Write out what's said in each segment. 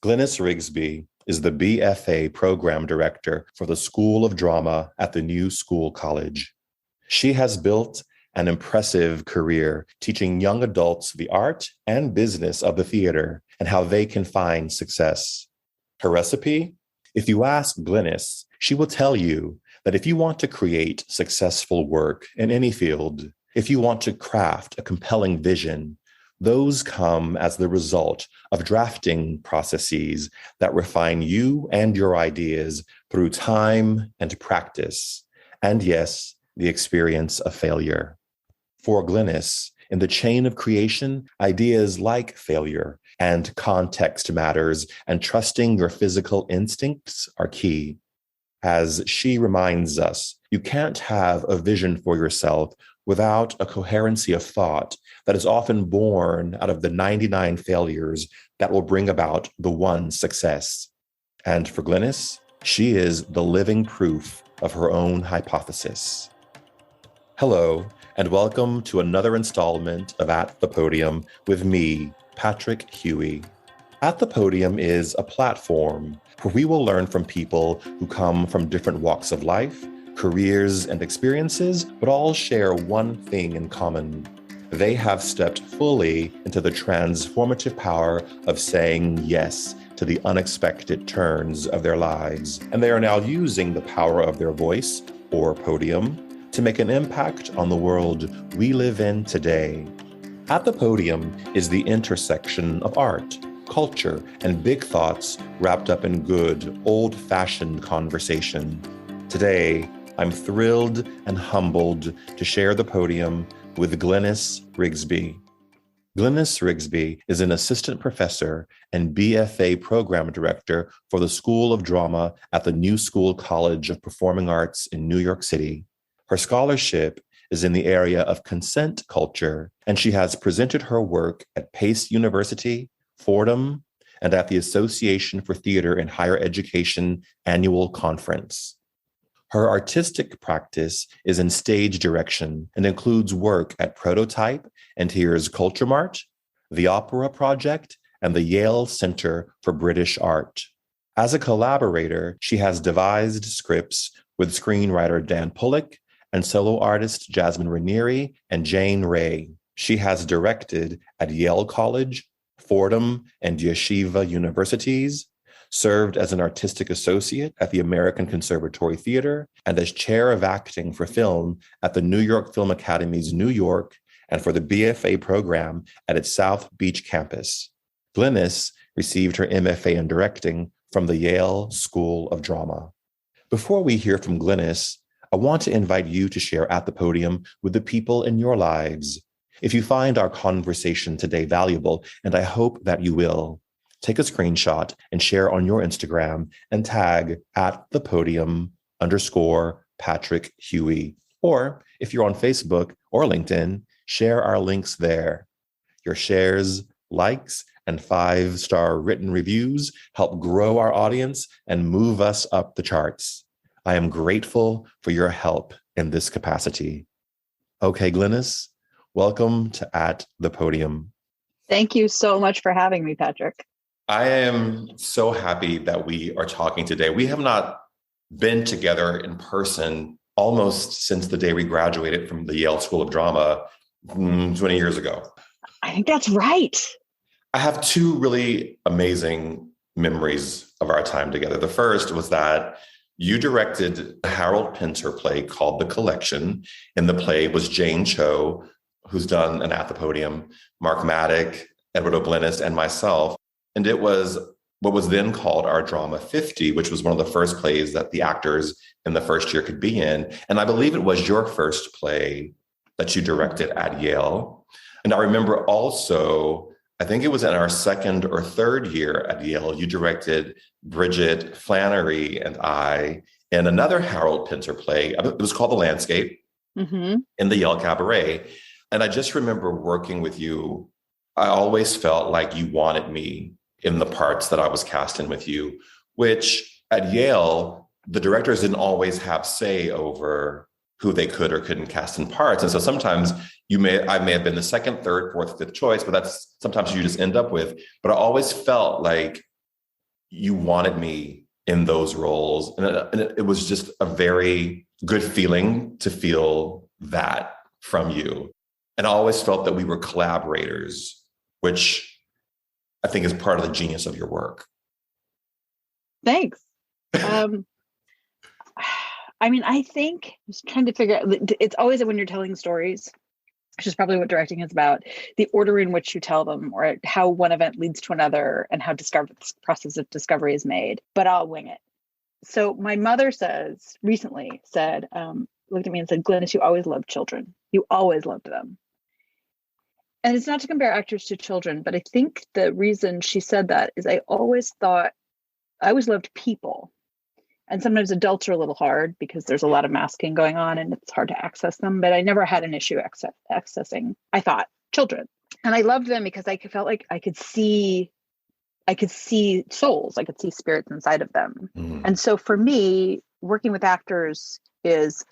Glynis Rigsby is the BFA Program Director for the School of Drama at the New School College. She has built an impressive career teaching young adults the art and business of the theater and how they can find success. Her recipe? If you ask Glynis, she will tell you that if you want to create successful work in any field, if you want to craft a compelling vision, those come as the result of drafting processes that refine you and your ideas through time and practice, and yes, the experience of failure. For Glynis, in the chain of creation, ideas like failure and context matters, and trusting your physical instincts are key. As she reminds us, you can't have a vision for yourself without a coherency of thought that is often born out of the 99 failures that will bring about the one success. And for Glynis, she is the living proof of her own hypothesis. Hello, and welcome to another installment of At the Podium with me, Patrick Huey. At the Podium is a platform where we will learn from people who come from different walks of life, careers, and experiences, but all share one thing in common. They have stepped fully into the transformative power of saying yes to the unexpected turns of their lives, and they are now using the power of their voice, or podium, to make an impact on the world we live in today. At the Podium is the intersection of art, culture, and big thoughts wrapped up in good, old-fashioned conversation. Today, I'm thrilled and humbled to share the podium with Glynis Rigsby. Glynis Rigsby is an assistant professor and BFA program director for the School of Drama at the New School College of Performing Arts in New York City. Her scholarship is in the area of consent culture, and she has presented her work at Pace University, Fordham, and at the Association for Theater and Higher Education annual conference. Her artistic practice is in stage direction and includes work at Prototype and Here's Culture Mart, the Opera Project, and the Yale Center for British Art. As a collaborator, she has devised scripts with screenwriter Dan Pullock and solo artist Jasmine Ranieri and Jane Ray. She has directed at Yale College, Fordham, and Yeshiva universities, served as an artistic associate at the American Conservatory Theater, and as chair of acting for film at the New York Film Academy's New York and for the BFA program at its South Beach campus. Glynis received her MFA in directing from the Yale School of Drama. Before we hear from Glynis, I want to invite you to share At the Podium with the people in your lives. If you find our conversation today valuable, and I hope that you will, take a screenshot and share on your Instagram and tag @thepodium_Patrick Huey. Or if you're on Facebook or LinkedIn, share our links there. Your shares, likes, and 5-star written reviews help grow our audience and move us up the charts. I am grateful for your help in this capacity. Okay, Glynis, welcome to At the Podium. Thank you so much for having me, Patrick. I am so happy that we are talking today. We have not been together in person almost since the day we graduated from the Yale School of Drama 20 years ago. I think that's right. I have two really amazing memories of our time together. The first was that you directed a Harold Pinter play called The Collection. In the play was Jane Cho, who's done an At the Podium, Mark Maddock, Edward O'Blennis, and myself. And it was what was then called our Drama 50, which was one of the first plays that the actors in the first year could be in. And I believe it was your first play that you directed at Yale. And I remember also, I think it was in our second or third year at Yale, you directed Bridget Flannery and I in another Harold Pinter play. It was called The Landscape in the Yale Cabaret. And I just remember working with you. I always felt like you wanted me in the parts that I was cast in with you, which at Yale, the directors didn't always have say over who they could or couldn't cast in parts. And so sometimes I may have been the second, third, fourth, fifth choice, but that's sometimes you just end up with. But I always felt like you wanted me in those roles. And it was just a very good feeling to feel that from you. And I always felt that we were collaborators, which I think is part of the genius of your work. Thanks. I think I was trying to figure out, it's always when you're telling stories, which is probably what directing is about, the order in which you tell them or how one event leads to another and how this process of discovery is made, but I'll wing it. So my mother recently said, looked at me and said, Glynis, you always loved children. You always loved them. And it's not to compare actors to children, but I think the reason she said that is I always loved people. And sometimes adults are a little hard because there's a lot of masking going on and it's hard to access them. But I never had an issue accessing, I thought, children. And I loved them because I felt like I could see souls, I could see spirits inside of them. Mm. And so for me, working with actors is,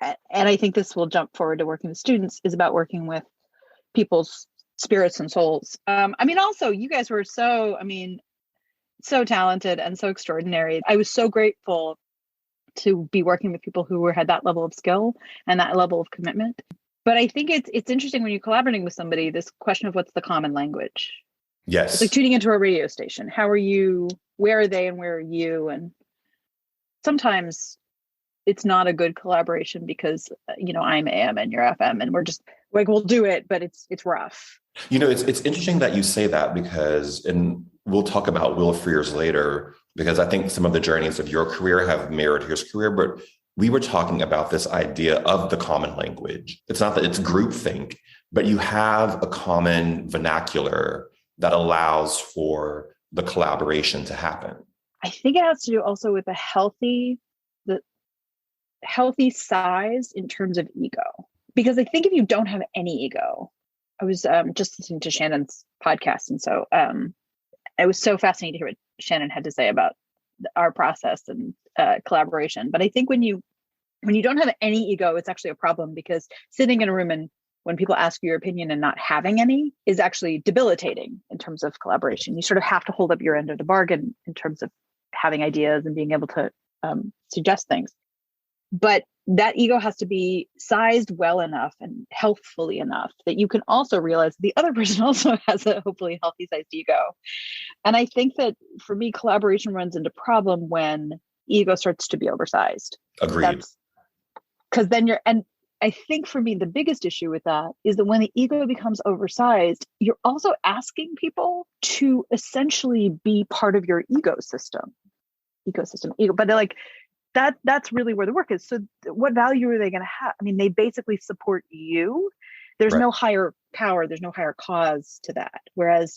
and I think this will jump forward to working with students, is about working with people's spirits and souls. Also, you guys were so talented and so extraordinary. I was so grateful to be working with people who had that level of skill and that level of commitment. But I think it's interesting when you're collaborating with somebody, this question of what's the common language. Yes. It's like tuning into a radio station. How are you? Where are they and where are you? And sometimes it's not a good collaboration because, I'm AM and you're FM and we're just like, we'll do it, but it's rough. It's interesting that you say that because, and we'll talk about Will Frears later, because I think some of the journeys of your career have mirrored his career, but we were talking about this idea of the common language. It's not that it's groupthink, but you have a common vernacular that allows for the collaboration to happen. I think it has to do also with the healthy size in terms of ego. Because I think if you don't have any ego, I was just listening to Shannon's podcast. And so it was so fascinating to hear what Shannon had to say about our process and collaboration. But I think when you don't have any ego, it's actually a problem because sitting in a room and when people ask you your opinion and not having any is actually debilitating in terms of collaboration. You sort of have to hold up your end of the bargain in terms of having ideas and being able to suggest things. But that ego has to be sized well enough and healthfully enough that you can also realize the other person also has a hopefully healthy sized ego. And I think that for me, collaboration runs into problem when ego starts to be oversized. Agreed. Because then and I think for me, the biggest issue with that is that when the ego becomes oversized, you're also asking people to essentially be part of your ecosystem, but they're like, that's really where the work is. So what value are they going to have? I mean, they basically support you. There's no higher power. There's no higher cause to that. Whereas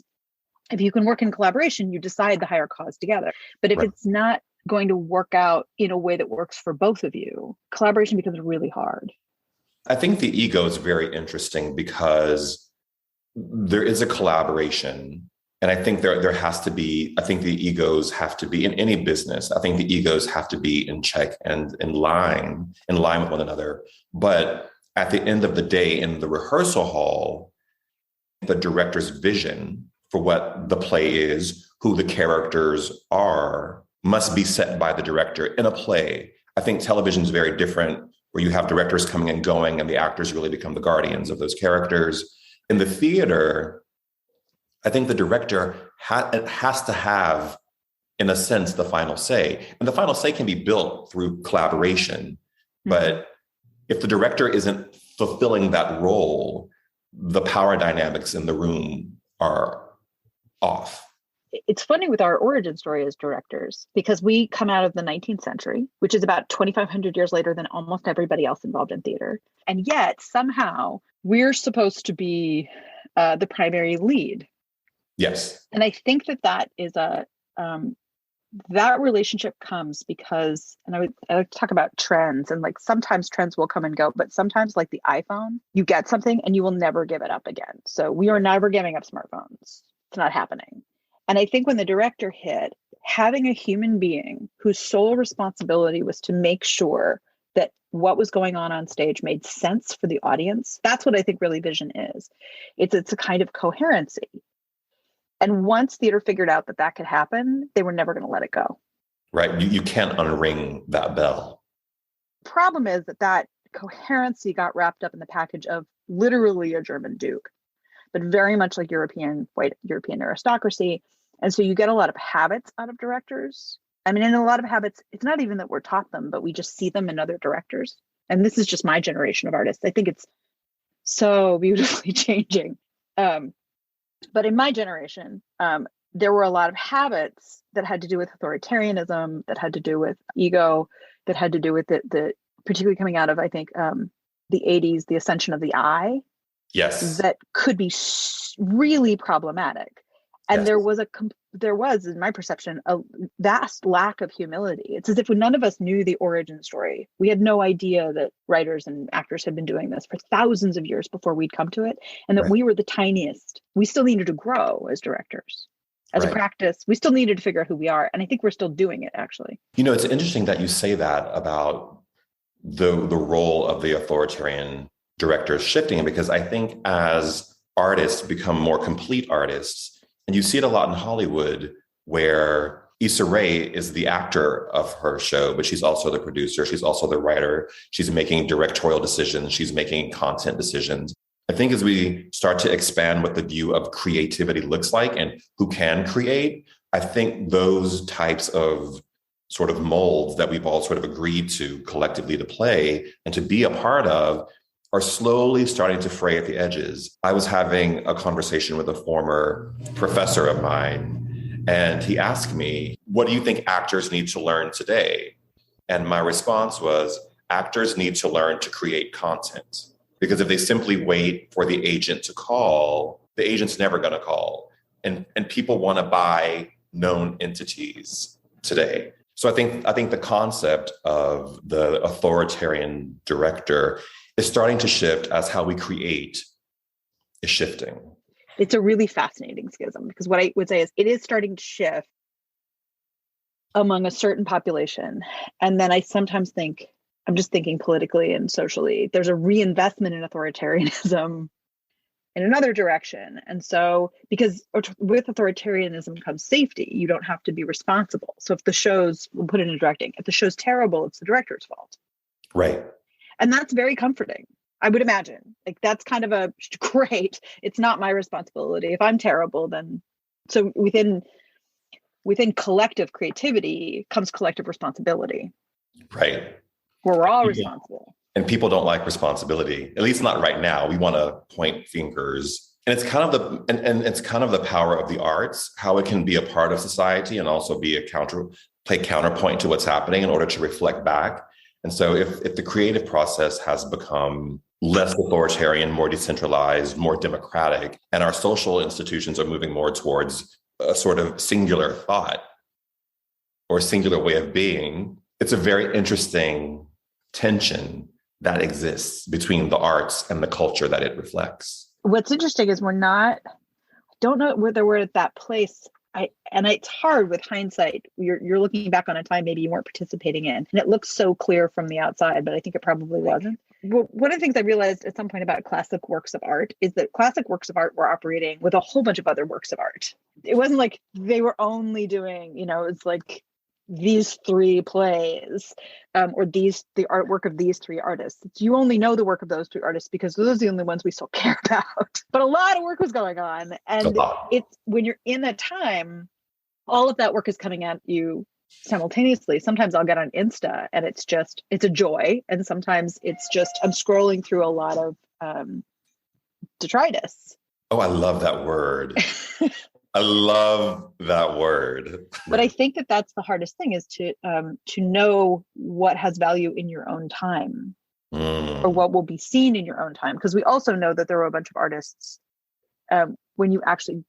if you can work in collaboration, you decide the higher cause together. But if it's not going to work out in a way that works for both of you, collaboration becomes really hard. I think the ego is very interesting because there is a collaboration. And I think there has to be, I think the egos have to be in any business. I think the egos have to be in check and in line with one another. But at the end of the day, in the rehearsal hall, the director's vision for what the play is, who the characters are, must be set by the director in a play. I think television is very different, where you have directors coming and going and the actors really become the guardians of those characters. In the theater, I think the director has to have, in a sense, the final say. And the final say can be built through collaboration. Mm-hmm. But if the director isn't fulfilling that role, the power dynamics in the room are off. It's funny with our origin story as directors, because we come out of the 19th century, which is about 2,500 years later than almost everybody else involved in theater. And yet somehow we're supposed to be the primary lead. Yes. And I think that is that relationship comes because, and I like to talk about trends, and like sometimes trends will come and go, but sometimes like the iPhone, you get something and you will never give it up again. So we are never giving up smartphones. It's not happening. And I think when the director hit, having a human being whose sole responsibility was to make sure that what was going on stage made sense for the audience, that's what I think really vision is. It's a kind of coherency. And once theater figured out that that could happen, they were never going to let it go. Right. You can't unring that bell. Problem is that coherency got wrapped up in the package of literally a German duke, but very much like white European aristocracy. And so you get a lot of habits out of directors. I mean, in a lot of habits, it's not even that we're taught them, but we just see them in other directors. And this is just my generation of artists. I think it's so beautifully changing. But in my generation, there were a lot of habits that had to do with authoritarianism, that had to do with ego, that had to do with the particularly coming out of, I think, the 80s, the ascension of the I. Yes. That could be really problematic. And yes. there was, in my perception, a vast lack of humility. It's as if none of us knew the origin story. We had no idea that writers and actors had been doing this for thousands of years before we'd come to it, and that Right. we were the tiniest. We still needed to grow as directors. As a practice, we still needed to figure out who we are. And I think we're still doing it, actually. You know, it's interesting that you say that about the role of the authoritarian directors shifting, because I think as artists become more complete artists, and you see it a lot in Hollywood, where Issa Rae is the actor of her show, but she's also the producer. She's also the writer. She's making directorial decisions. She's making content decisions. I think as we start to expand what the view of creativity looks like and who can create, I think those types of sort of molds that we've all sort of agreed to collectively to play and to be a part of are slowly starting to fray at the edges. I was having a conversation with a former professor of mine, and he asked me, what do you think actors need to learn today? And my response was, actors need to learn to create content. Because if they simply wait for the agent to call, the agent's never going to call. And people want to buy known entities today. So I think the concept of the authoritarian director is starting to shift as how we create is shifting. It's a really fascinating schism, because what I would say is it is starting to shift among a certain population. And then I sometimes think, I'm just thinking politically and socially, there's a reinvestment in authoritarianism in another direction. And so, because with authoritarianism comes safety, you don't have to be responsible. So if the show's, we'll put it in directing, if the show's terrible, it's the director's fault. Right. And that's very comforting, I would imagine. Like, that's kind of a great, it's not my responsibility. If I'm terrible, then, so within collective creativity comes collective responsibility. Right. Where we're all responsible. And people don't like responsibility, at least not right now. We want to point fingers. And it's kind of it's kind of the power of the arts, how it can be a part of society and also be play counterpoint to what's happening in order to reflect back. And so if the creative process has become less authoritarian, more decentralized, more democratic, and our social institutions are moving more towards a sort of singular thought or a singular way of being, it's a very interesting tension that exists between the arts and the culture that it reflects. What's interesting is I don't know whether we're at that place. And it's hard with hindsight. You're looking back on a time maybe you weren't participating in, and it looks so clear from the outside, but I think it probably wasn't. Well, one of the things I realized at some point about classic works of art is that classic works of art were operating with a whole bunch of other works of art. It wasn't like they were only doing, it's like these three plays or the artwork of these three artists. You only know the work of those three artists because those are the only ones we still care about. But a lot of work was going on. And it's when you're in a time, all of that work is coming at you simultaneously. Sometimes I'll get on Insta and it's a joy. And sometimes it's just, I'm scrolling through a lot of detritus. Oh, I love that word. I love that word. But I think that's the hardest thing is to know what has value in your own time or what will be seen in your own time. Because we also know that there were a bunch of artists when you actually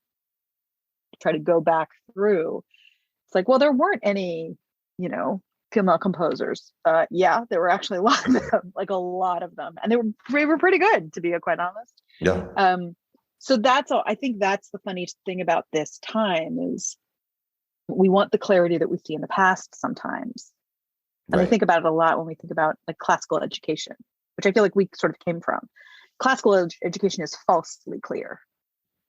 try to go back through, it's like, well, there weren't any, female composers. Yeah, there were actually a lot of them, like a lot of them. And they were pretty good, to be quite honest. Yeah. So that's all. I think that's the funny thing about this time is we want the clarity that we see in the past sometimes. And I think about it a lot when we think about like classical education, which I feel like we sort of came from. Classical education is falsely clear.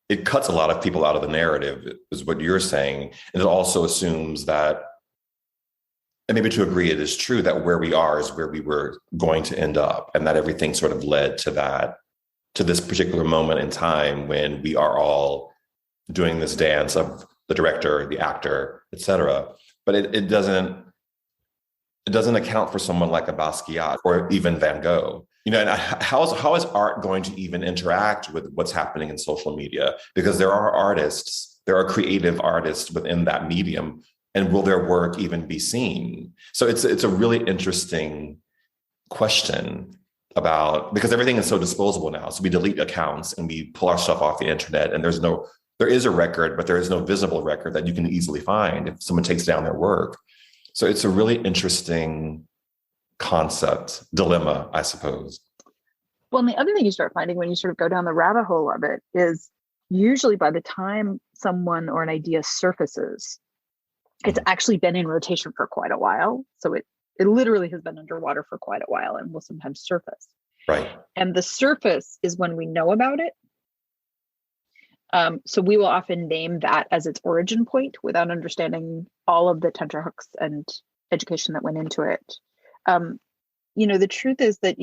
it cuts a lot of people out of the narrative, is what you're saying. And it also assumes that, and maybe to agree, it is true that where we are is where we were going to end up, and that everything sort of led to that, to this particular moment in time when we are all doing this dance of the director, the actor, et cetera. But it doesn't account for someone like a Basquiat or even Van Gogh. You know, and how is art going to even interact with what's happening in social media? Because there are artists, there are creative artists within that medium, and will their work even be seen? So it's a really interesting question about, because everything is so disposable now. So we delete accounts and we pull our stuff off the internet, and there is a record, but there is no visible record that you can easily find if someone takes down their work. So it's a really interesting concept, dilemma, I suppose. Well, and the other thing you start finding when you sort of go down the rabbit hole of it is usually by the time someone or an idea surfaces, it's actually been in rotation for quite a while. So it literally has been underwater for quite a while and will sometimes surface. Right. And the surface is when we know about it. So we will often name that as its origin point without understanding all of the tenterhooks and education that went into it. The truth is that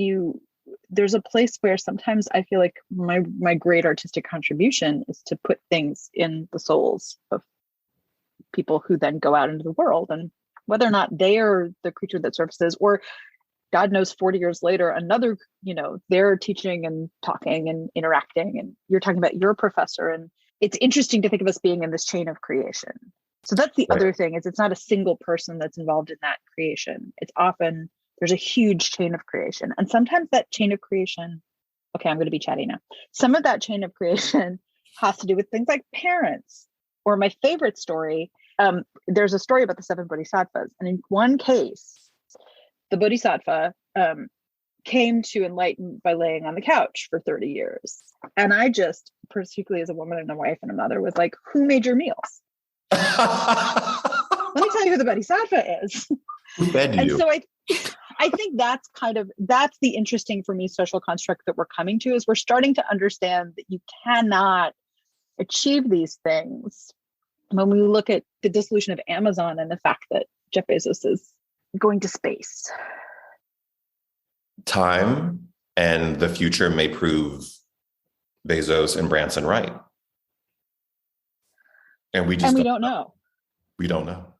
there's a place where sometimes I feel like my great artistic contribution is to put things in the souls of people who then go out into the world, and whether or not they are the creature that surfaces, or God knows 40 years later, another, they're teaching and talking and interacting, and you're talking about your professor. And it's interesting to think of us being in this chain of creation. So that's the other thing, is it's not a single person that's involved in that creation. It's often, there's a huge chain of creation. And sometimes that chain of creation, okay, I'm going to be chatty now. Some of that chain of creation has to do with things like parents, or my favorite story. There's a story about the 7 bodhisattvas. And in one case, the bodhisattva came to enlightenment by laying on the couch for 30 years. And I just, particularly as a woman and a wife and a mother, was like, who made your meals? Let me tell you who the bodhisattva is. Who fed you? And so I think that's the interesting, for me, social construct that we're coming to, is we're starting to understand that you cannot achieve these things. When we look at the dissolution of Amazon and the fact that Jeff Bezos is going to space. Time and the future may prove Bezos and Branson right. And we don't know. We don't know.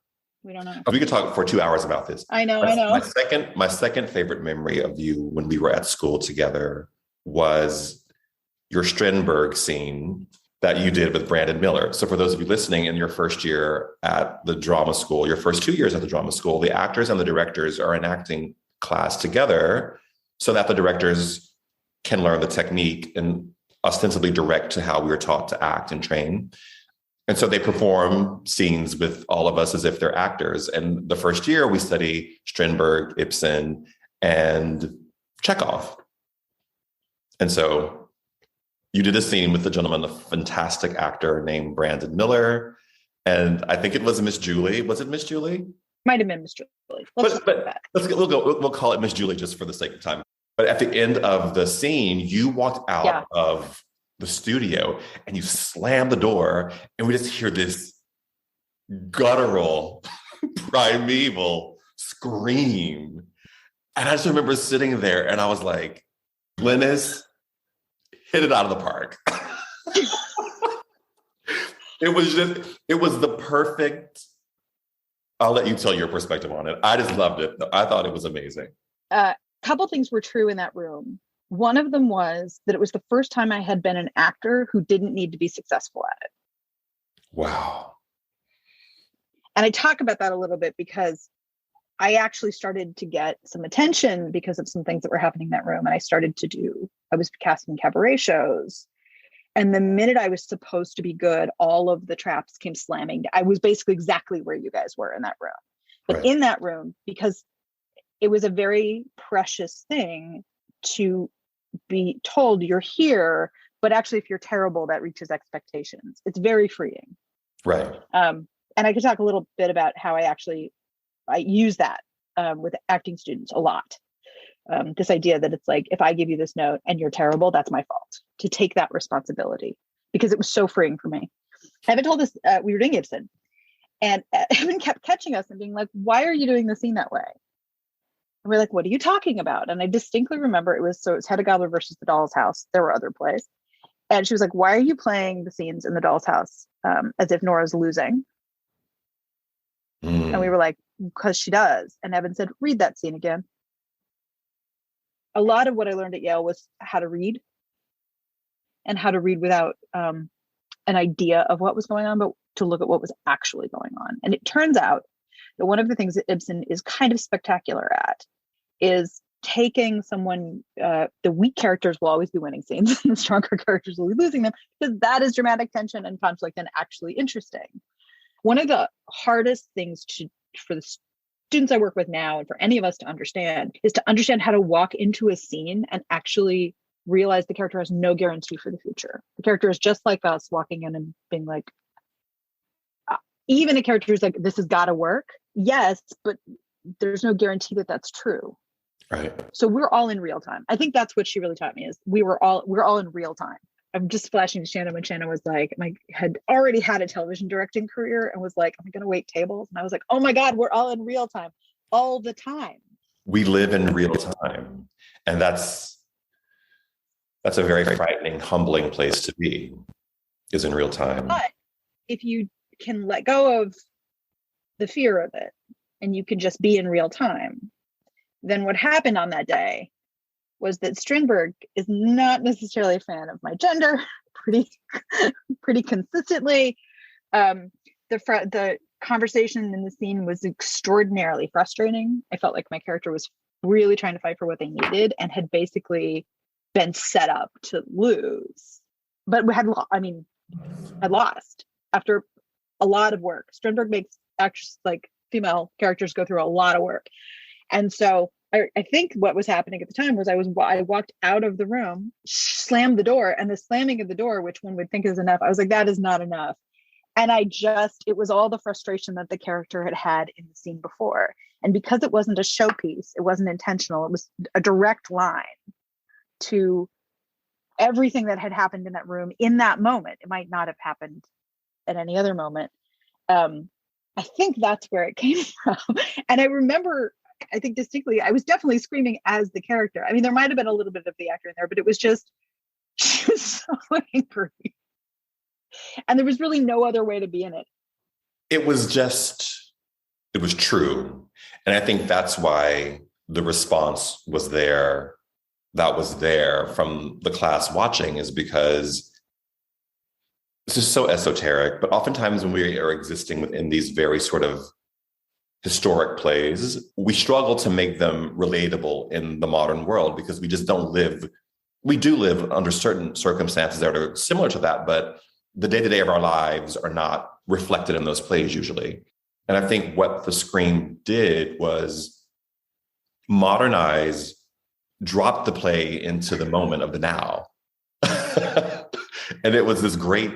We don't know. We could talk for 2 hours about this. I know. My second favorite memory of you when we were at school together was your Strindberg scene that you did with Brandon Miller. So for those of you listening, in your first year at the drama school, your first 2 years at the drama school, the actors and the directors are in acting class together so that the directors can learn the technique and ostensibly direct to how we were taught to act and train. And so they perform scenes with all of us as if they're actors. And the first year we study Strindberg, Ibsen, and Chekhov. And so you did a scene with a gentleman, a fantastic actor named Brandon Miller. And I think it was Miss Julie. Was it Miss Julie? Might have been Miss Julie. We'll call it Miss Julie just for the sake of time. But at the end of the scene, you walked out of the studio and you slammed the door, and we just hear this guttural, primeval scream. And I just remember sitting there and I was like, Glynis hit it out of the park. It was the perfect, I'll let you tell your perspective on it. I just loved it. I thought it was amazing. A couple things were true in that room. One of them was that it was the first time I had been an actor who didn't need to be successful at it. Wow. And I talk about that a little bit because I actually started to get some attention because of some things that were happening in that room. And I was cast in cabaret shows. And the minute I was supposed to be good, all of the traps came slamming. I was basically exactly where you guys were in that room. But in that room, because it was a very precious thing to be told you're here, but actually if you're terrible, that reaches expectations. It's very freeing. Right. And I could talk a little bit about how I use that with acting students a lot. This idea that it's like, if I give you this note and you're terrible, that's my fault. To take that responsibility. because it was so freeing for me. Evan told us we were doing Ibsen, and Evan kept catching us and being like, why are you doing the scene that way? And we're like, what are you talking about? And I distinctly remember it was Hedda Gabler versus the Doll's House. There were other plays. And she was like, why are you playing the scenes in the Doll's House as if Nora's losing? And we were like, because she does. And Evan said, read that scene again. A lot of what I learned at Yale was how to read, and how to read without an idea of what was going on, but to look at what was actually going on. And it turns out that one of the things that Ibsen is kind of spectacular at is taking someone, the weak characters will always be winning scenes and the stronger characters will be losing them, because that is dramatic tension and conflict and actually interesting. One of the hardest things for the students I work with now, and for any of us to understand, is to understand how to walk into a scene and actually realize the character has no guarantee for the future. The character is just like us, walking in and being like, even a character who's like, this has got to work. Yes, but there's no guarantee that that's true. Right. So we're all in real time. I think that's what she really taught me, is we're all in real time. I'm just flashing to Shannon when Shannon was like, had already had a television directing career and was like, am I going to wait tables? And I was like, oh my God, we're all in real time all the time. We live in real time. And that's a very frightening, humbling place to be, is in real time. But if you can let go of the fear of it and you can just be in real time, then what happened on that day was that Strindberg is not necessarily a fan of my gender pretty consistently. The conversation in the scene was extraordinarily frustrating. I felt like my character was really trying to fight for what they needed and had basically been set up to lose, but we had lost after a lot of work. Strindberg makes actors, like female characters, go through a lot of work. And so I think what was happening at the time was I walked out of the room, slammed the door, and the slamming of the door, which one would think is enough, I was like, that is not enough. And it was all the frustration that the character had in the scene before. And because it wasn't a showpiece, it wasn't intentional, it was a direct line to everything that had happened in that room in that moment. It might not have happened at any other moment. I think that's where it came from. And I remember, I think distinctly, I was definitely screaming as the character. I mean, there might have been a little bit of the actor in there, but it was just, she was so angry. And there was really no other way to be in it. It was true. And I think that's why the response was there, that was there from the class watching, is because this is so esoteric, but oftentimes when we are existing within these very sort of historic plays, we struggle to make them relatable in the modern world because we just don't live. We do live under certain circumstances that are similar to that, but the day-to-day of our lives are not reflected in those plays usually. And I think what the Scream did was modernize, drop the play into the moment of the now. And it was this great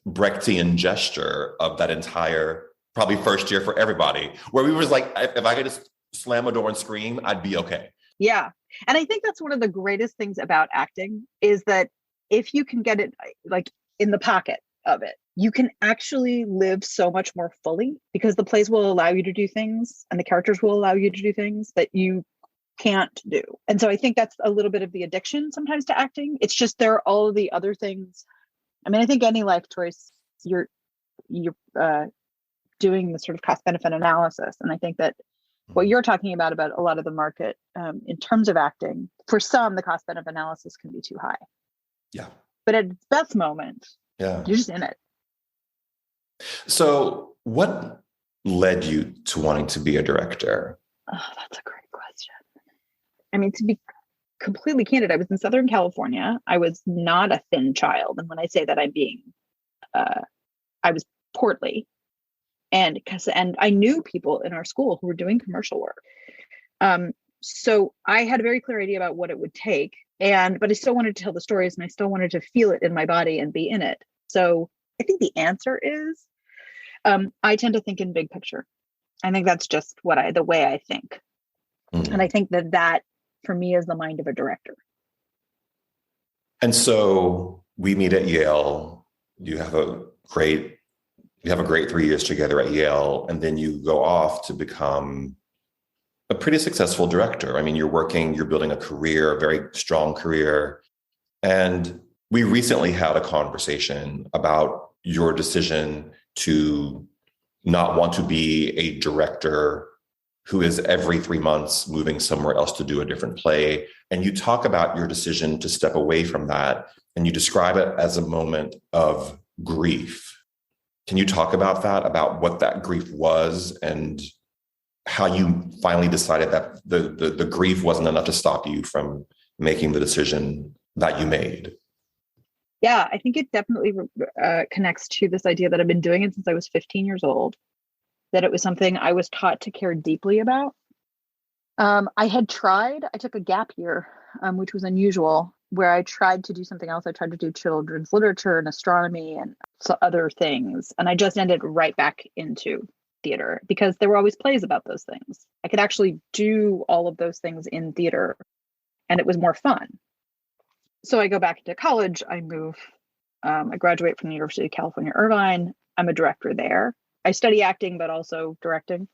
Brechtian gesture of that entire, probably first year for everybody, where we were like, if I could just slam a door and scream, I'd be okay. Yeah. And I think that's one of the greatest things about acting, is that if you can get it like in the pocket of it, you can actually live so much more fully, because the plays will allow you to do things and the characters will allow you to do things that you can't do. And so I think that's a little bit of the addiction sometimes to acting. It's just, there are all of the other things. I mean, I think any life choice, you're doing the sort of cost benefit analysis. And I think that what you're talking about a lot of the market in terms of acting, for some, the cost benefit analysis can be too high. Yeah. But at its best moment, yeah, you're just in it. So what led you to wanting to be a director? Oh, that's a great question. I mean, to be completely candid, I was in Southern California. I was not a thin child. And when I say that, I'm being, I was portly. And I knew people in our school who were doing commercial work. So I had a very clear idea about what it would take. But I still wanted to tell the stories, and I still wanted to feel it in my body and be in it. So I think the answer is, I tend to think in big picture. I think that's just the way I think. Mm-hmm. And I think that for me is the mind of a director. And so we meet at Yale. You have a great 3 years together at Yale, and then you go off to become a pretty successful director. I mean, you're building a career, a very strong career. And we recently had a conversation about your decision to not want to be a director who is every 3 months moving somewhere else to do a different play. And you talk about your decision to step away from that, and you describe it as a moment of grief. Can you talk about that, about what that grief was and how you finally decided that the grief wasn't enough to stop you from making the decision that you made? Yeah, I think it definitely connects to this idea that I've been doing it since I was 15 years old, that it was something I was taught to care deeply about. I took a gap year, which was unusual, where I tried to do something else. I tried to do children's literature and astronomy and other things. And I just ended right back into theater because there were always plays about those things. I could actually do all of those things in theater, and it was more fun. So I go back to college, I graduate from the University of California, Irvine. I'm a director there. I study acting, but also directing.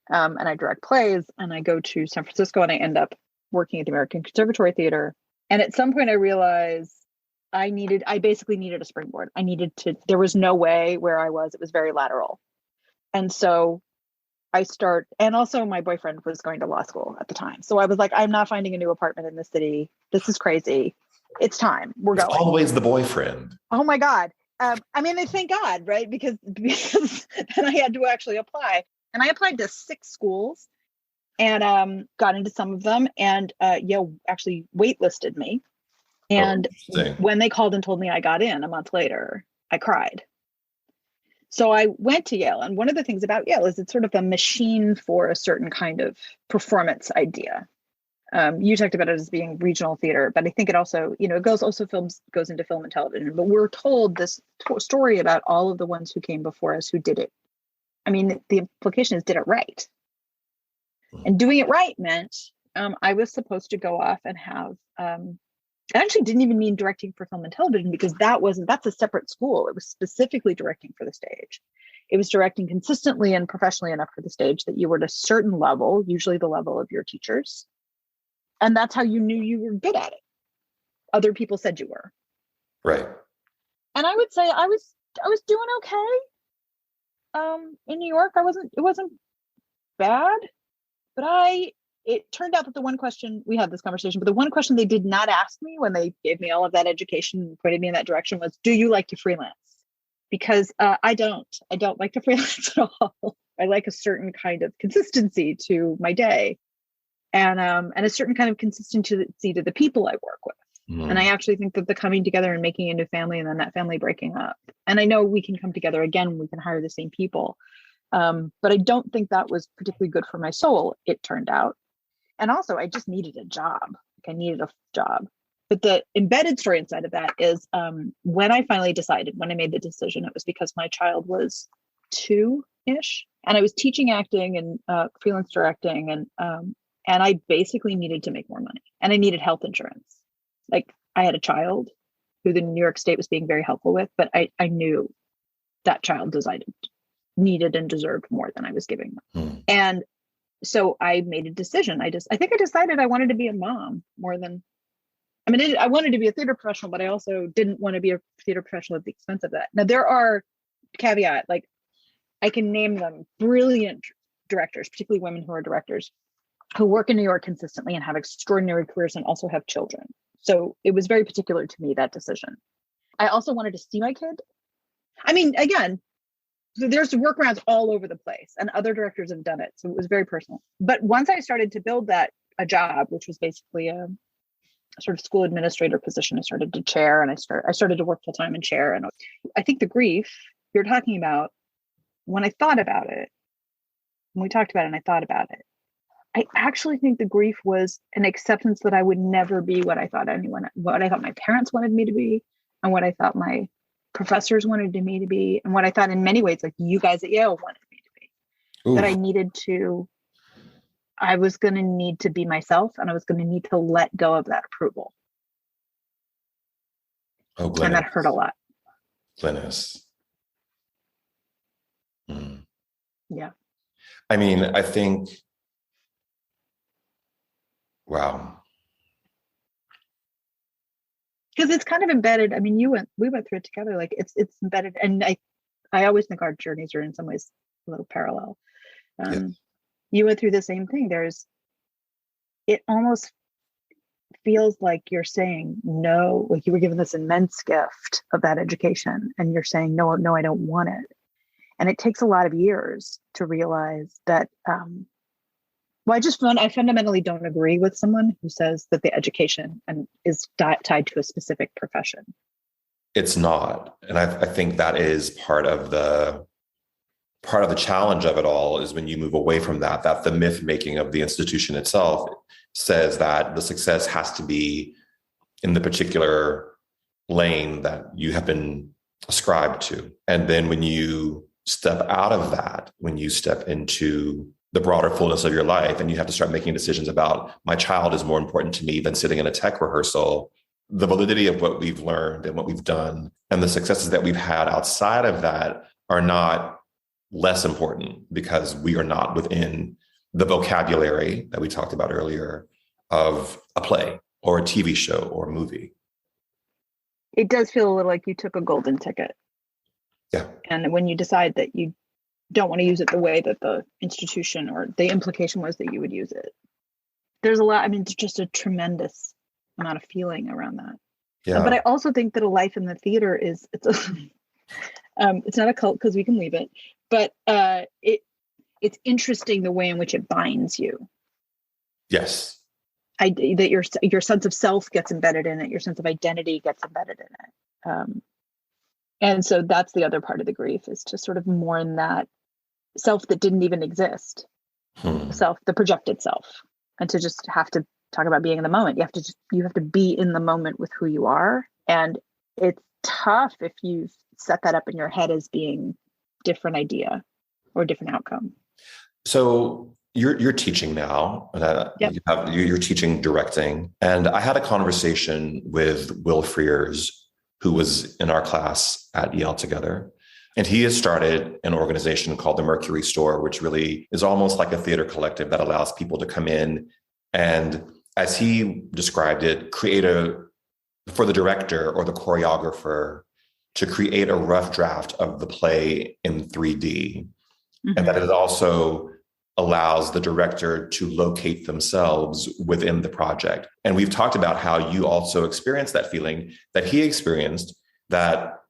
And I direct plays, and I go to San Francisco, and I end up working at the American Conservatory Theater. And at some point I realized I basically needed a springboard. There was no way where I was. It was very lateral. And so and also my boyfriend was going to law school at the time. So I was like, I'm not finding a new apartment in this city. This is crazy. It's time. We're going. Always the boyfriend. Oh my God. I thank God, right? Because then I had to actually apply. And I applied to 6 schools and got into some of them. And Yale actually waitlisted me. And when they called and told me I got in a month later, I cried. So I went to Yale. And one of the things about Yale is it's sort of a machine for a certain kind of performance idea. You talked about it as being regional theater, but I think it also, it goes into film and television. But we're told this story about all of the ones who came before us who did it. I mean, the implication is did it right. And doing it right meant I was supposed to go off and have, I actually didn't even mean directing for film and television because that's a separate school. It was specifically directing for the stage. It was directing consistently and professionally enough for the stage that you were at a certain level, usually the level of your teachers. And that's how you knew you were good at it. Other people said you were. Right. And I would say I was doing okay. In New York, it wasn't bad, but it turned out that the one question, we had this conversation, but the one question they did not ask me when they gave me all of that education and pointed me in that direction was, do you like to freelance? Because I don't like to freelance at all. I like a certain kind of consistency to my day and a certain kind of consistency to the people I work with. Mm. And I actually think that the coming together and making a new family and then that family breaking up. And I know we can come together again, we can hire the same people. But I don't think that was particularly good for my soul, it turned out. And also, I just needed a job. I needed a job. But the embedded story inside of that is when I finally decided, when I made the decision, it was because my child was 2-ish. And I was teaching acting and freelance directing. And I basically needed to make more money. And I needed health insurance. Like I had a child who the New York State was being very helpful with. But I knew that child needed and deserved more than I was giving them. Hmm. And so I made a decision. I think I decided I wanted to be a mom more than, I wanted to be a theater professional, but I also didn't want to be a theater professional at the expense of that. Now there are caveats, like I can name them brilliant directors, particularly women who are directors who work in New York consistently and have extraordinary careers and also have children. So it was very particular to me, that decision. I also wanted to see my kid. Again, so there's workarounds all over the place and other directors have done it. So it was very personal. But once I started to build a job, which was basically a sort of school administrator position, I started to chair and I started to work full time in chair. And I think the grief you're talking about, when I thought about it, when we talked about it and I thought about it, I actually think the grief was an acceptance that I would never be what I thought my parents wanted me to be and what I thought my professors wanted me to be, and what I thought in many ways, like you guys at Yale wanted me to be. Oof. That I was going to need to be myself and I was going to need to let go of that approval. Oh, And that Glynis. hurt a lot. Glynis. Mm. Yeah. I mean, I think, wow. Because it's kind of embedded. I mean, we went through it together. Like it's embedded. And I always think our journeys are in some ways a little parallel. Yeah. You went through the same thing. It almost feels like you're saying no, like you were given this immense gift of that education and you're saying, no, I don't want it. And it takes a lot of years to realize that, I fundamentally don't agree with someone who says that the education is tied to a specific profession. It's not. And I think that is part of the challenge of it all is when you move away from that the myth making of the institution itself says that the success has to be in the particular lane that you have been ascribed to. And then when you step out of that, when you step into the broader fullness of your life and you have to start making decisions about my child is more important to me than sitting in a tech rehearsal, the validity of what we've learned and what we've done and the successes that we've had outside of that are not less important because we are not within the vocabulary that we talked about earlier of a play or a TV show or a movie. It does feel a little like you took a golden ticket. Yeah. And when you decide that you don't want to use it the way that the institution or the implication was that you would use it, there's a lot, I mean, it's just a tremendous amount of feeling around that. Yeah. But I also think that a life in the theater it's not a cult because we can leave it, but it's interesting the way in which it binds you. Yes. That your sense of self gets embedded in it, your sense of identity gets embedded in it. And so that's the other part of the grief, is to sort of mourn that self that didn't even exist, the projected self, and to just have to talk about being in the moment. You have to be in the moment with who you are, and it's tough if you set that up in your head as being different idea or different outcome. So you're teaching now, and Yep. you're teaching directing, and I had a conversation with Will Frears, who was in our class at Yale together. And he has started an organization called the Mercury Store, which really is almost like a theater collective that allows people to come in and, as he described it, for the director or the choreographer to create a rough draft of the play in 3D. Mm-hmm. And that it also allows the director to locate themselves within the project. And we've talked about how you also experienced that feeling that he experienced, that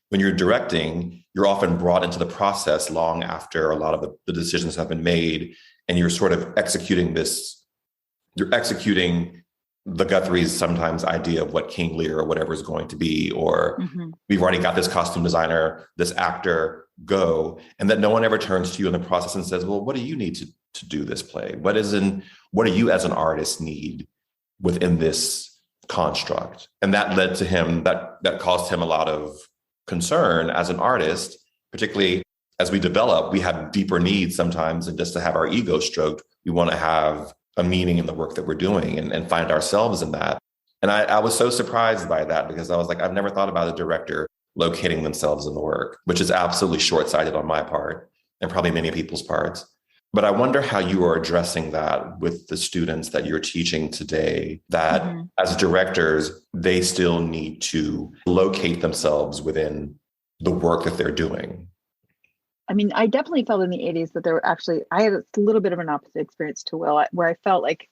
when you're directing, you're often brought into the process long after a lot of the decisions have been made, and you're sort of executing the Guthrie's sometimes idea of what King Lear or whatever is going to be, or we've already got this costume designer, this actor, go, and that no one ever turns to you in the process and says, well, what do you need to do this play? What do you as an artist need within this construct? And that led to him, that caused him a lot of concern as an artist, particularly as we develop, we have deeper needs sometimes than just to have our ego stroked. We want to have a meaning in the work that we're doing and find ourselves in that. And I was so surprised by that, because I was like, I've never thought about a director locating themselves in the work, which is absolutely short-sighted on my part and probably many people's parts. But I wonder how you are addressing that with the students that you're teaching today, that as directors, they still need to locate themselves within the work that they're doing. I mean, I definitely felt in the 80s that I had a little bit of an opposite experience to Will, where I felt like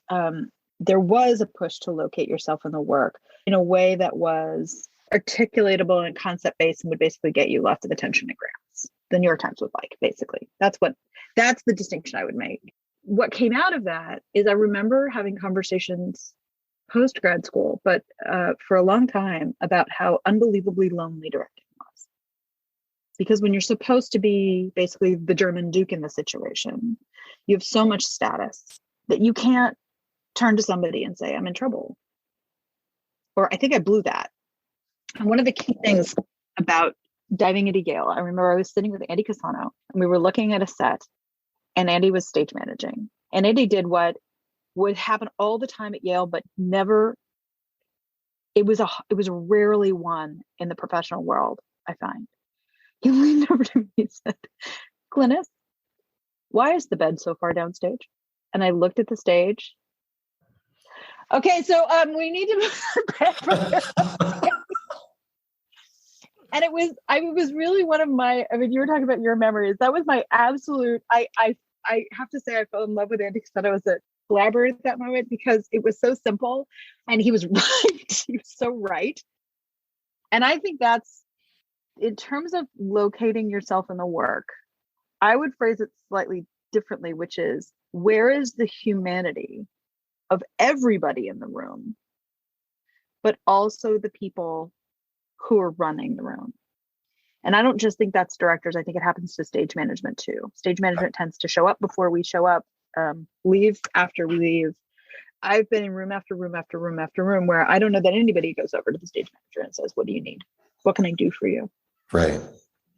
there was a push to locate yourself in the work in a way that was articulatable and concept-based and would basically get you lots of attention and grants. The New York Times would like, basically. That's the distinction I would make. What came out of that is I remember having conversations post-grad school, but for a long time, about how unbelievably lonely directing was. Because when you're supposed to be basically the German Duke in the situation, you have so much status that you can't turn to somebody and say, I'm in trouble. Or I think I blew that. And one of the key things about diving into Yale, I remember I was sitting with Andy Casano and we were looking at a set, and Andy was stage managing. And Andy did what would happen all the time at Yale, but never it was rarely won in the professional world, I find. He leaned over to me and said, Glynis, why is the bed so far downstage? And I looked at the stage. Okay, so we need to move the bed from And it was really one of my, I mean, you were talking about your memories. That was my absolute, I have to say I fell in love with Andy because I was a blabber at that moment because it was so simple and he was right. He was so right. And I think that's, in terms of locating yourself in the work, I would phrase it slightly differently, which is, where is the humanity of everybody in the room, but also the people who are running the room? And I don't just think that's directors. I think it happens to stage management too. Stage management tends to show up before we show up, leave after we leave. I've been in room after room after room after room where I don't know that anybody goes over to the stage manager and says, what do you need? What can I do for you? Right.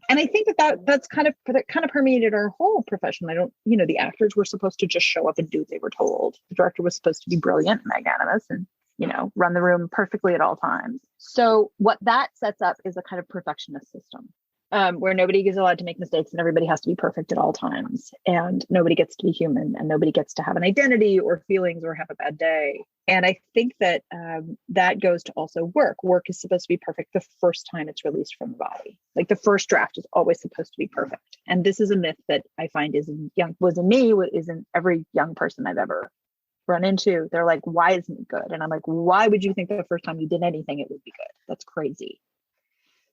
And I think that kind of permeated our whole profession. The actors were supposed to just show up and do what they were told. The director was supposed to be brilliant and magnanimous and, run the room perfectly at all times. So what that sets up is a kind of perfectionist system where nobody is allowed to make mistakes and everybody has to be perfect at all times. And nobody gets to be human and nobody gets to have an identity or feelings or have a bad day. And I think that that goes to also work. Work is supposed to be perfect the first time it's released from the body. Like the first draft is always supposed to be perfect. And this is a myth that I find was in me, is in every young person I've ever run into. They're like, why isn't it good? And I'm like, why would you think that the first time you did anything, it would be good? That's crazy.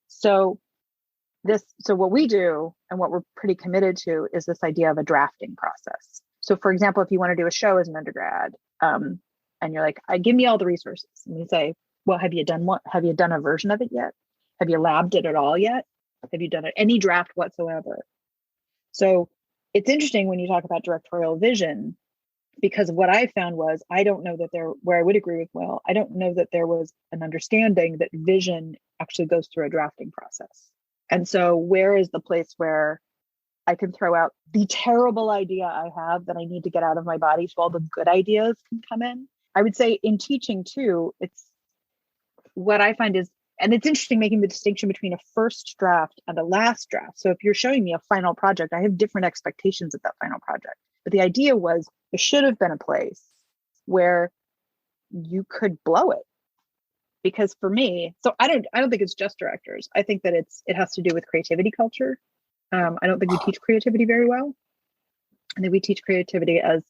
So what we do and what we're pretty committed to is this idea of a drafting process. So for example, if you want to do a show as an undergrad, and you're like, give me all the resources. And we say, well, have you done a version of it yet? Have you labbed it at all yet? Have you done any draft whatsoever? So it's interesting when you talk about directorial vision, because what I found was, I don't know that where I would agree with Will, I don't know that there was an understanding that vision actually goes through a drafting process. And so where is the place where I can throw out the terrible idea I have that I need to get out of my body so all the good ideas can come in? I would say in teaching too, it's what I find is, and it's interesting making the distinction between a first draft and a last draft. So if you're showing me a final project, I have different expectations of that final project. But the idea was there should have been a place where you could blow it. Because for me, so I don't think it's just directors. I think that it has to do with creativity culture. I don't think we teach creativity very well. I think we teach creativity as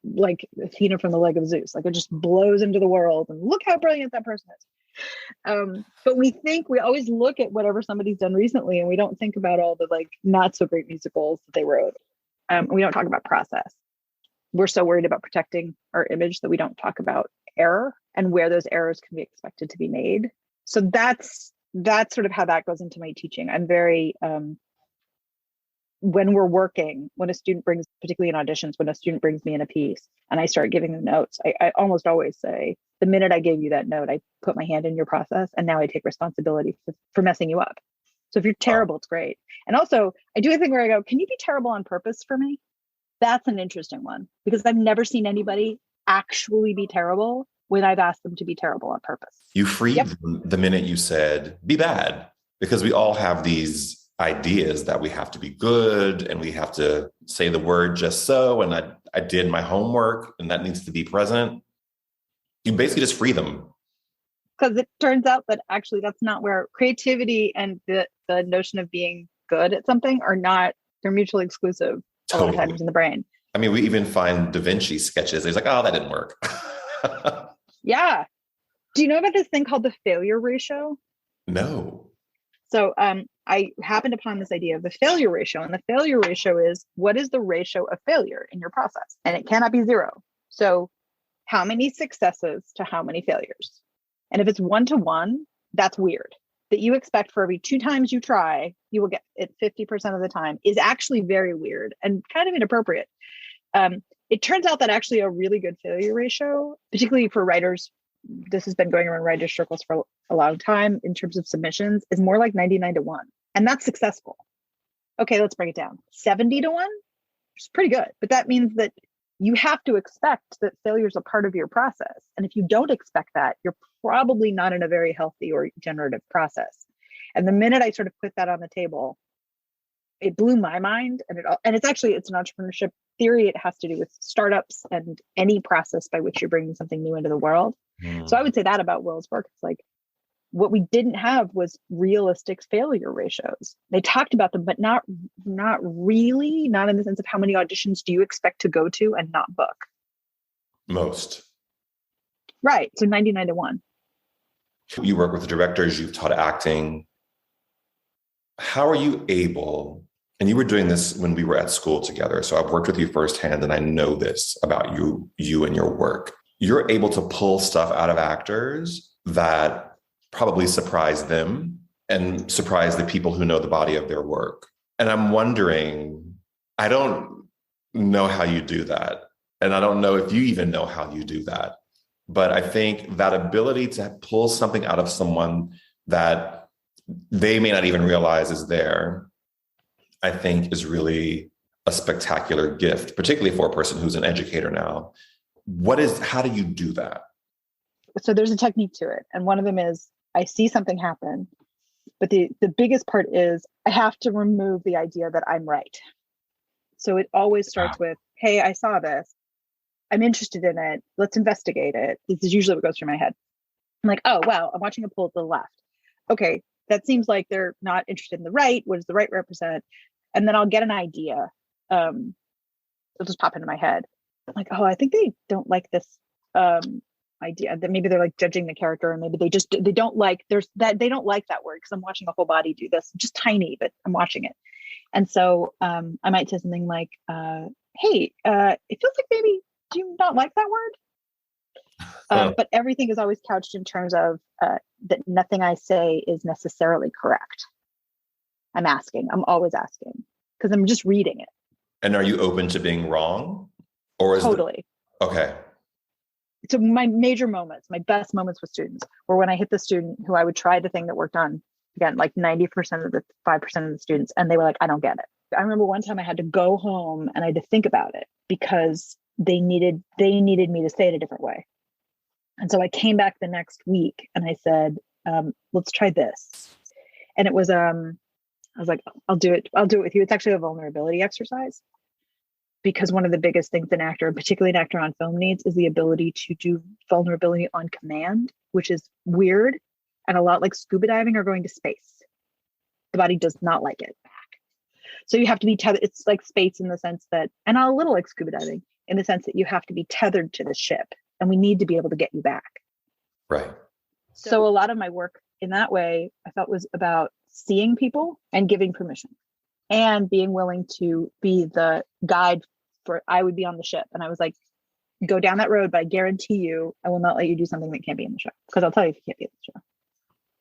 like Athena from the leg of Zeus. Like it just blows into the world and look how brilliant that person is. But we always look at whatever somebody's done recently and we don't think about all the like not so great musicals that they wrote. We don't talk about process. We're so worried about protecting our image that we don't talk about error and where those errors can be expected to be made. So that's sort of how that goes into my teaching. I'm very, when a student brings, particularly in auditions, when a student brings me in a piece and I start giving them notes, I almost always say, the minute I gave you that note, I put my hand in your process and now I take responsibility for messing you up. So if you're terrible, it's great. And also I do a thing where I go, can you be terrible on purpose for me? That's an interesting one because I've never seen anybody actually be terrible when I've asked them to be terrible on purpose. You freed them the minute you said, be bad, because we all have these ideas that we have to be good and we have to say the word just so. And I did my homework and that needs to be present. You basically just free them. Because it turns out that actually that's not where creativity and the notion of being good at something they're mutually exclusive. Totally. A lot of times in the brain. I mean, we even find Da Vinci sketches. He's like, oh, that didn't work. Yeah. Do you know about this thing called the failure ratio? No. So I happened upon this idea of the failure ratio. And the failure ratio is, what is the ratio of failure in your process? And it cannot be zero. So how many successes to how many failures? And if it's 1-to-1, that's weird. That you expect for every 2 times you try, you will get it 50% of the time is actually very weird and kind of inappropriate. It turns out that actually a really good failure ratio, particularly for writers, this has been going around writer circles for a long time in terms of submissions, is more like 99-to-1. And that's successful. Okay, let's break it down. 70-to-1, which is pretty good. But that means that you have to expect that failure is a part of your process. And if you don't expect that, you're probably not in a very healthy or generative process. And the minute I sort of put that on the table, it blew my mind. And it's an entrepreneurship theory. It has to do with startups and any process by which you're bringing something new into the world. So I would say that about Will's work. It's like, what we didn't have was realistic failure ratios. They talked about them, but not really, not in the sense of how many auditions do you expect to go to and not book. Most. Right. So 99 to 1. You work with directors, you've taught acting. How are you able, and you were doing this when we were at school together, so I've worked with you firsthand and I know this about you and your work. You're able to pull stuff out of actors that probably surprise them and surprise the people who know the body of their work. And I'm wondering, I don't know how you do that. And I don't know if you even know how you do that. But I think that ability to pull something out of someone that they may not even realize is there, I think is really a spectacular gift, particularly for a person who's an educator now. How do you do that? So there's a technique to it. And one of them is, I see something happen, but the biggest part is I have to remove the idea that I'm right. So it always starts with, hey, I saw this. I'm interested in it. Let's investigate it. This is usually what goes through my head. I'm like, oh, wow, I'm watching a poll to the left. Okay, that seems like they're not interested in the right. What does the right represent? And then I'll get an idea. It'll just pop into my head. I'm like, oh, I think they don't like this idea, that maybe they're like judging the character, and maybe they don't like they don't like that word because I'm watching a whole body do this, just tiny, but I'm watching it. And so I might say something like, hey, it feels like maybe do you not like that word? But everything is always couched in terms of that nothing I say is necessarily correct. I'm always asking, because I'm just reading it. And are you open to being wrong? Or is Totally. Okay. So my major moments, my best moments with students were when I hit the student who I would try the thing that worked on, again, like 90% of the 5% of the students, and they were like, I don't get it. I remember one time I had to go home and I had to think about it because they needed me to say it a different way. And so I came back the next week and I said, let's try this. And it was, I was like, I'll do it with you. It's actually a vulnerability exercise. Because one of the biggest things an actor, and particularly an actor on film, needs is the ability to do vulnerability on command, which is weird and a lot like scuba diving or going to space. The body does not like it back. So you have to be tethered. It's like space in the sense that, and a little like scuba diving in the sense that you have to be tethered to the ship, and we need to be able to get you back. Right. So a lot of my work in that way, I felt, was about seeing people and giving permission, and being willing to be the guide for, I would be on the ship and I was like, go down that road, but I guarantee you, I will not let you do something that can't be in the show, because I'll tell you if you can't be in the show.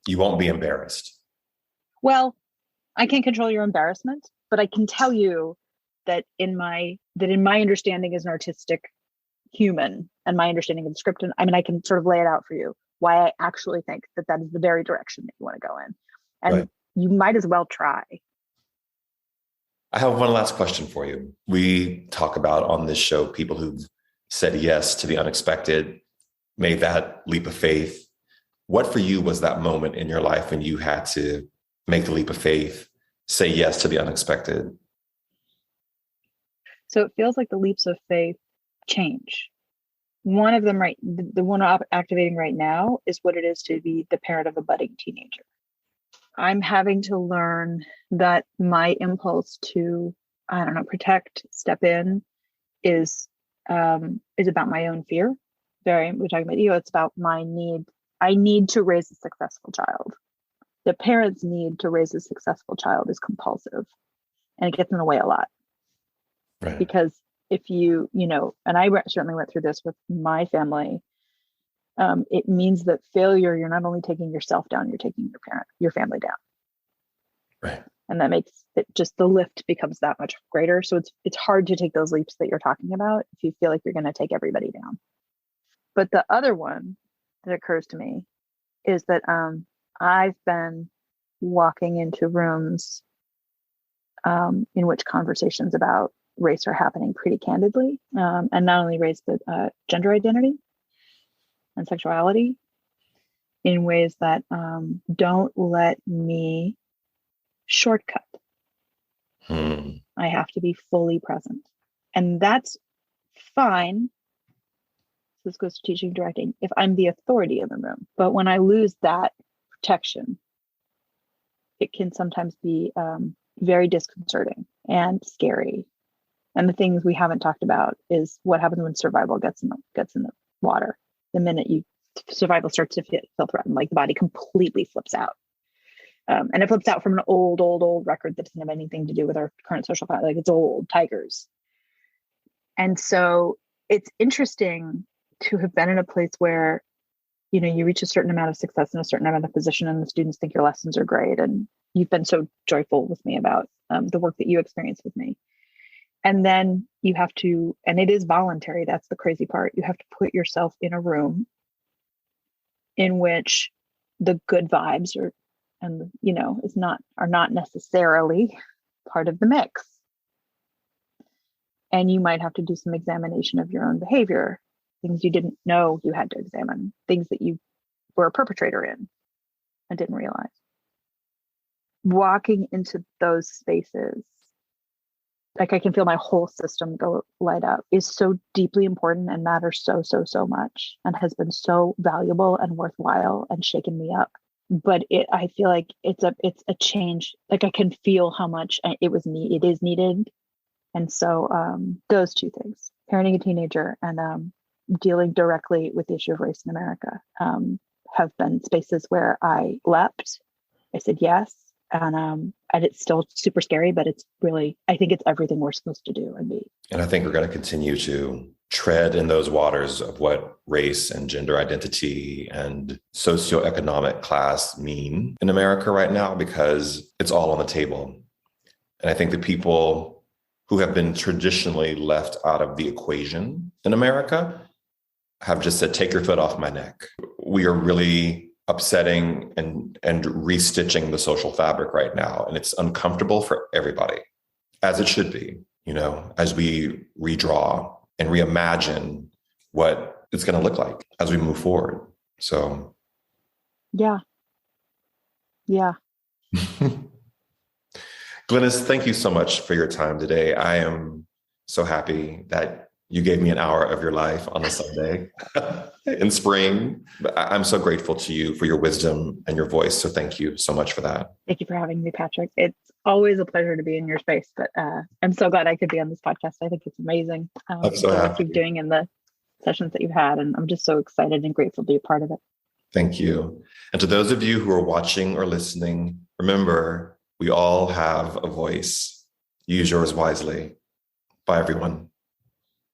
You won't be embarrassed. Well, I can't control your embarrassment, but I can tell you that in my understanding as an artistic human and my understanding of the script, and I can sort of lay it out for you, why I actually think that is the very direction that you want to go in. And right. You might as well try. I have one last question for you. We talk about on this show people who've said yes to the unexpected, made that leap of faith. What for you was that moment in your life when you had to make the leap of faith, say yes to the unexpected? So it feels like the leaps of faith change. One of them, the one activating right now is what it is to be the parent of a budding teenager. I'm having to learn that my impulse to, protect, step in is about my own fear. We're talking about ego. It's about my need. I need to raise a successful child. The parents' need to raise a successful child is compulsive, and it gets in the way a lot. Right. Because if you and I certainly went through this with my family, it means that failure, you're not only taking yourself down, you're taking your family down. Right. And that makes it just, the lift becomes that much greater. So it's hard to take those leaps that you're talking about if you feel like you're going to take everybody down. But the other one that occurs to me is that I've been walking into rooms in which conversations about race are happening pretty candidly, and not only race, but gender identity and sexuality. in ways that don't let me shortcut. I have to be fully present. And that's fine. This goes to teaching, directing, if I'm the authority in the room. But when I lose that protection, it can sometimes be very disconcerting and scary. And the things we haven't talked about is what happens when survival gets in the water. The minute survival starts to feel threatened, like the body completely flips out. And it flips out from an old record that doesn't have anything to do with our current social path. Like, it's old tigers. And so it's interesting to have been in a place where, you reach a certain amount of success in a certain amount of position, and the students think your lessons are great. And you've been so joyful with me about the work that you experience with me. And then you have to, and it is voluntary. That's the crazy part. You have to put yourself in a room in which the good vibes are not necessarily part of the mix. And you might have to do some examination of your own behavior, things you didn't know you had to examine, things that you were a perpetrator in and didn't realize. Walking into those spaces, like, I can feel my whole system go light up, is so deeply important and matters so much, and has been so valuable and worthwhile and shaken me up. But I feel like it's a change. Like, I can feel how much it is needed. And so those two things, parenting a teenager and dealing directly with the issue of race in America, have been spaces where I leapt. I said yes. And it's still super scary, but it's really, I think it's everything we're supposed to do and be. And I think we're going to continue to tread in those waters of what race and gender identity and socioeconomic class mean in America right now, because it's all on the table. And I think the people who have been traditionally left out of the equation in America have just said, take your foot off my neck. We are really upsetting and restitching the social fabric right now. And it's uncomfortable for everybody, as it should be, as we redraw and reimagine what it's going to look like as we move forward. So. Yeah. Glynis, thank you so much for your time today. I am so happy that you gave me an hour of your life on a Sunday in spring. But I'm so grateful to you for your wisdom and your voice. So thank you so much for that. Thank you for having me, Patrick. It's always a pleasure to be in your space, but I'm so glad I could be on this podcast. I think it's amazing. I'm so happy. What you're doing in the sessions that you've had, and I'm just so excited and grateful to be a part of it. Thank you. And to those of you who are watching or listening, remember, we all have a voice. Use yours wisely. Bye, everyone.